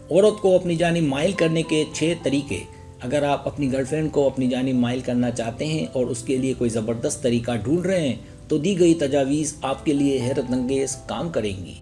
औरत को अपनी जानिब माइल करने के 6 तरीके। अगर आप अपनी गर्लफ्रेंड को अपनी जानिब माइल करना चाहते हैं और उसके लिए कोई ज़बरदस्त तरीका ढूंढ रहे हैं तो दी गई तजावीज़ आपके लिए हैरत अंगेज काम करेंगी।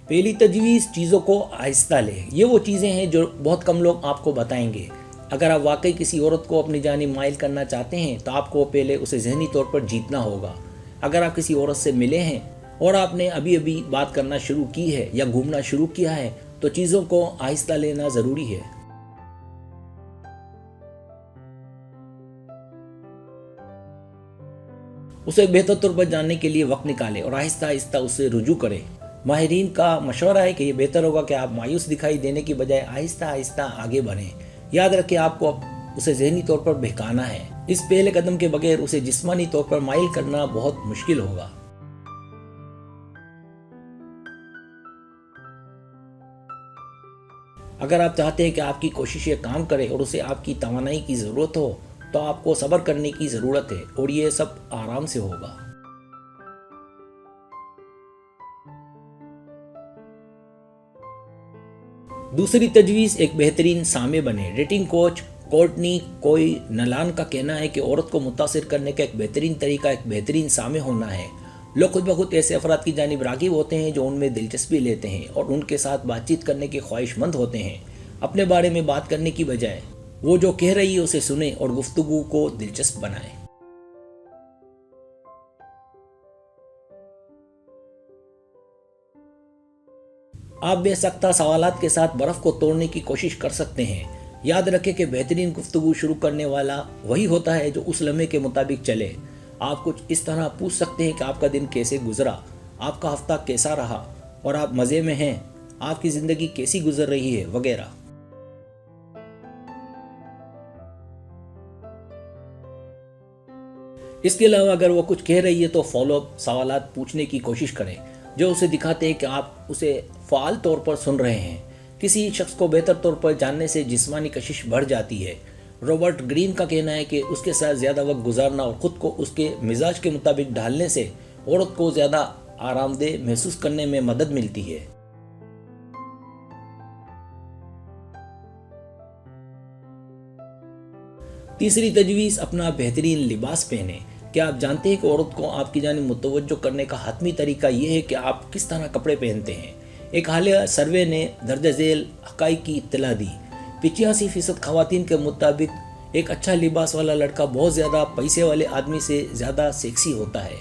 पहली तजवीज़, चीज़ों को आहिस्ता लें। ये वो चीज़ें हैं जो बहुत कम लोग आपको बताएंगे। अगर आप वाकई किसी औरत को अपनी जानिब माइल करना चाहते हैं तो आपको पहले उसे ज़हनी तौर पर जीतना होगा। अगर आप किसी औरत से मिले हैं और आपने अभी अभी बात करना शुरू की है या घूमना शुरू किया है तो चीज़ों को आहिस्ता लेना ज़रूरी है। उसे बेहतर तौर पर जानने के लिए वक्त निकालें और आहिस्ता आहिस्ता उससे रुजू करें। माहिरीन का मशवरा है कि ये बेहतर होगा कि आप मायूस दिखाई देने की बजाय आहिस्ता आहिस्ता आगे बढ़ें। याद रखें, आपको उसे ज़हनी तौर पर बहकाना है। इस पहले कदम के बगैर उसे जिस्मानी तौर पर माइल करना बहुत मुश्किल होगा। अगर आप चाहते हैं कि आपकी कोशिशें काम करें और उसे आपकी तवानाई की ज़रूरत हो तो आपको सब्र करने की ज़रूरत है और ये सब आराम से होगा। दूसरी तजवीज़, एक बेहतरीन सामे बने। रेटिंग कोच कोर्टनी कोई नलान का कहना है कि औरत को मुतासिर करने का एक बेहतरीन तरीका एक बेहतरीन सामे होना है। लोग खुद ब खुद ऐसे अफराद की जानिब राग़िब होते हैं जो उनमें दिलचस्पी लेते हैं और उनके साथ बातचीत करने के ख्वाहिशमंद होते हैं। अपने बारे में बात करने की बजाय वो जो कह रही है उसे सुने और गुफ्तगू को दिलचस्प बनाएं। आप बेसख्ता सवालात के साथ बर्फ़ को तोड़ने की कोशिश कर सकते हैं। याद रखें कि बेहतरीन गुफ्तगू शुरू करने वाला वही होता है जो उस लम्हे के मुताबिक चले। आप कुछ इस तरह पूछ सकते हैं कि आपका दिन कैसे गुजरा, आपका हफ्ता कैसा रहा और आप मज़े में हैं, आपकी ज़िंदगी कैसी गुजर रही है, वगैरह। इसके अलावा अगर वो कुछ कह रही है तो फॉलो अप सवालात पूछने की कोशिश करें जो उसे दिखाते हैं कि आप उसे फ़ाल तौर पर सुन रहे हैं। किसी शख्स को बेहतर तौर पर जानने से जिस्मानी कशिश बढ़ जाती है। रॉबर्ट ग्रीन का कहना है कि उसके साथ ज़्यादा वक्त गुजारना और ख़ुद को उसके मिजाज के मुताबिक ढालने से औरत को ज़्यादा आरामदेह महसूस करने में मदद मिलती है। तीसरी तजवीज़, अपना बेहतरीन लिबास पहने। क्या आप जानते हैं कि औरत को आपकी जानिब मुतवज्जो करने का हातमी तरीका यह है कि आप किस तरह कपड़े पहनते हैं। एक हालिया सर्वे ने दर्ज झेल हक़ाइक़ की इत्तला दी। 85% ख़वातीन के मुताबिक एक अच्छा लिबास वाला लड़का बहुत ज़्यादा पैसे वाले आदमी से ज़्यादा सेक्सी होता है।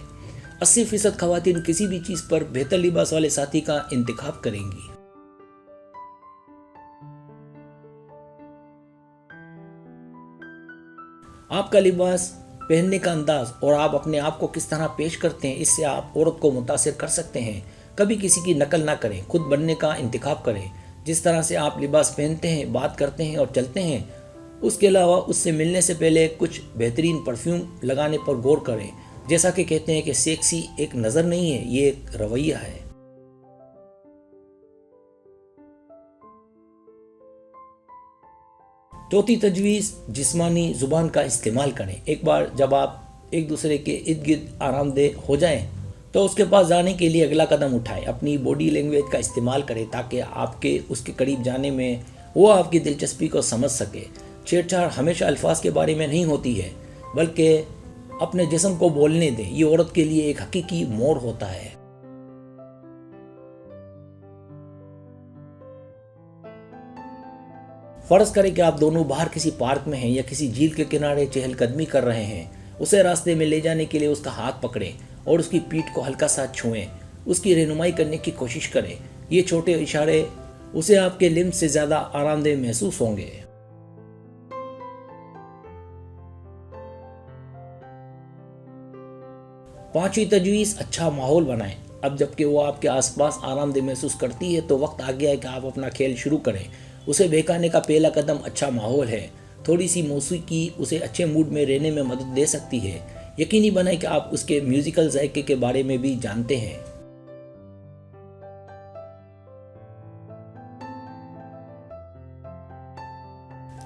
80% ख़वातीन किसी भी चीज़ पर बेहतर लिबास वाले साथी का इंतखाब करेंगी। आपका लिबास पहनने का अंदाज और आप अपने आप को किस तरह पेश करते हैं, इससे आप औरत को मुतासिर कर सकते हैं। कभी किसी की नकल ना करें, खुद बनने का इंतखाब करें। जिस तरह से आप लिबास पहनते हैं, बात करते हैं और चलते हैं, उसके अलावा उससे मिलने से पहले कुछ बेहतरीन परफ्यूम लगाने पर गौर करें। जैसा कि कहते हैं कि सेक्सी एक नज़र नहीं है, ये एक रवैया है। चौथी तजवीज़, जिस्मानी ज़ुबान का इस्तेमाल करें। एक बार जब आप एक दूसरे के इर्द गिर्द आरामदेह हो जाएं तो उसके पास जाने के लिए अगला कदम उठाएं। अपनी बॉडी लैंग्वेज का इस्तेमाल करें ताकि आपके उसके करीब जाने में वो आपकी दिलचस्पी को समझ सके। छेड़छाड़ हमेशा अल्फाज के बारे में नहीं होती है, बल्कि अपने जिस्म को बोलने दें। ये औरत के लिए एक हकीकी मोड़ होता है। फ़र्ज़ करें कि आप दोनों बाहर किसी पार्क में हैं या किसी झील के किनारे चहलकदमी कर रहे हैं। उसे रास्ते में ले जाने के लिए उसका हाथ पकड़ें और उसकी पीठ को हल्का सा छुएं। उसकी रहनुमाई करने की कोशिश करें। ये छोटे इशारे उसे आपके लिम्ब से ज़्यादा आरामदेह महसूस होंगे। पांचवी तजवीज़, अच्छा माहौल बनाएं। अब जबकि वो आपके आसपास आरामदेह महसूस करती है तो वक्त आ गया है कि आप अपना खेल शुरू करें। उसे बहकाने का पहला कदम अच्छा माहौल है। थोड़ी सी मौसीकी उसे अच्छे मूड में रहने में मदद दे सकती है। यकीनी बनाएं कि आप उसके म्यूजिकल जायके के बारे में भी जानते हैं।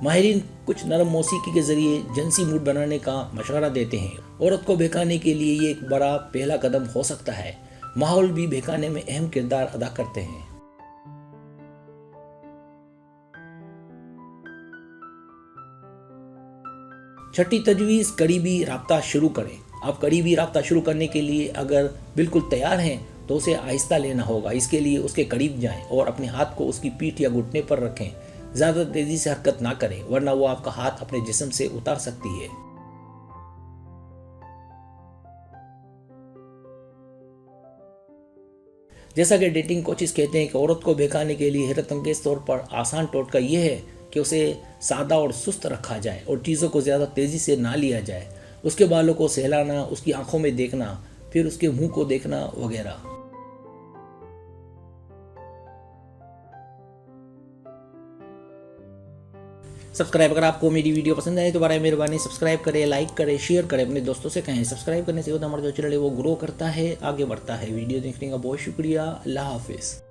ماہرین کچھ نرم موسیقی کے ذریعے جنسی موڈ بنانے کا مشورہ دیتے ہیں۔ عورت کو بہکانے کے لیے یہ ایک بڑا پہلا قدم ہو سکتا ہے۔ ماحول بھی بہکانے میں اہم کردار ادا کرتے ہیں۔ چھٹی تجویز، قریبی رابطہ شروع کریں۔ آپ قریبی رابطہ شروع کرنے کے لیے اگر بالکل تیار ہیں تو اسے آہستہ لینا ہوگا۔ اس کے لیے اس کے قریب جائیں اور اپنے ہاتھ کو اس کی پیٹھ یا گھٹنے پر رکھیں۔ زیادہ تیزی سے حرکت نہ کریں ورنہ وہ آپ کا ہاتھ اپنے جسم سے اتار سکتی ہے۔ جیسا کہ ڈیٹنگ کوچز کہتے ہیں کہ عورت کو بہکانے کے لیے حیرت انگیز طور پر آسان ٹوٹکا یہ ہے کہ اسے سادہ اور سست رکھا جائے اور چیزوں کو زیادہ تیزی سے نہ لیا جائے۔ اس کے بالوں کو سہلانا، اس کی آنکھوں میں دیکھنا، پھر اس کے منہ کو دیکھنا وغیرہ۔ سبسکرائب، اگر آپ کو میری ویڈیو پسند آئے تو برائے مہربانی سبسکرائب کریں، لائک کریں، شیئر کریں، اپنے دوستوں سے کہیں۔ سبسکرائب کرنے سے ہوتا ہمارا جو چینل ہے وہ گرو کرتا ہے، آگے بڑھتا ہے۔ ویڈیو دیکھنے کا بہت شکریہ۔ اللہ حافظ۔